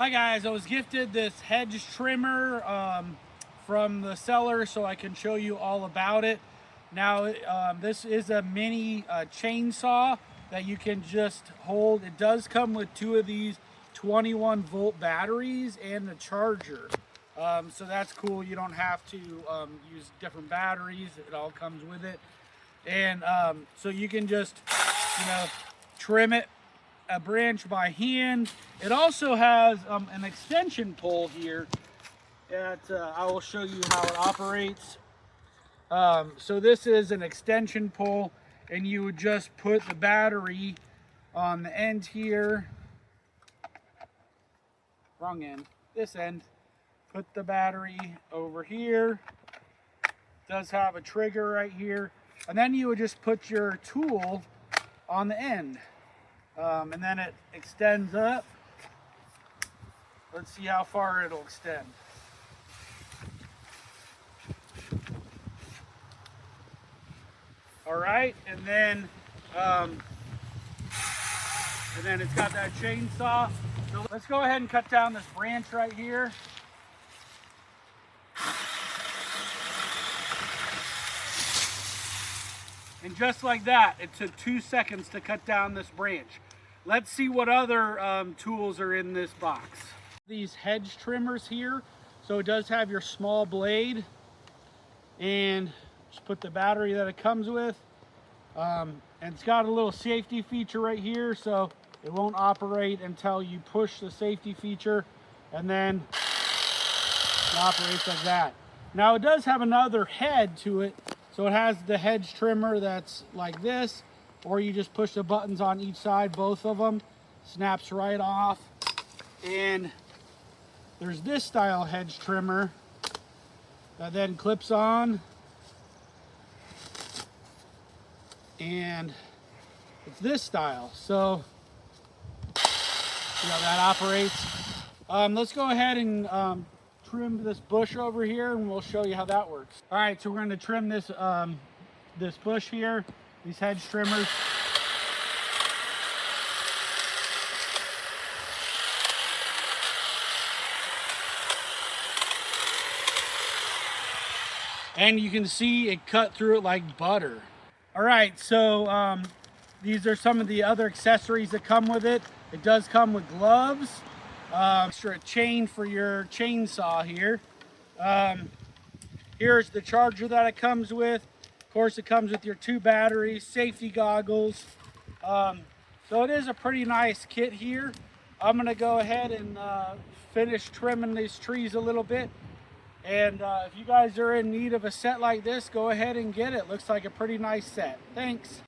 Hi guys, I was gifted this Hedge trimmer from the seller so I can show you all about it. Now this is a mini chainsaw that you can just hold. It does come with two of these 21 volt batteries and a charger. So that's cool. You don't have to use different batteries. It all comes with it. And so you can just, trim it a branch by hand. It also has an extension pole here that I will show you how it operates. So this is an extension pole, and you would just put the battery on the end here. Wrong end. This end. Put the battery over here. It does have a trigger right here. And then you would just put your tool on the end. And then it extends up. Let's see how far it'll extend. All right, and then it's got that chainsaw. So let's go ahead and cut down this branch right here. And just like that, it took 2 seconds to cut down this branch. Let's see what other tools are in this box. These Hedge trimmers here. So it does have your small blade, and just put the battery that it comes with. And it's got a little safety feature right here, so it won't operate until you push the safety feature, and then it operates like that. Now it does have another head to it. So it has the Hedge trimmer that's like this, or you just push the buttons on each side, both of them, snaps right off. And there's this style Hedge trimmer that then clips on, and it's this style. So see how that operates. Let's go ahead and trim this bush over here, and we'll show you how that works. All right, so we're going to trim this this bush here, these Hedge trimmers. And you can see it cut through it like butter. All right, so these are some of the other accessories that come with it. It does come with gloves. Extra chain for your chainsaw here. Here's the charger that it comes with. Of course, it comes with your 2 batteries, safety goggles. So it is a pretty nice kit here. I'm gonna go ahead and finish trimming these trees a little bit. And if you guys are in need of a set like this, go ahead and get it. Looks like a pretty nice set. Thanks.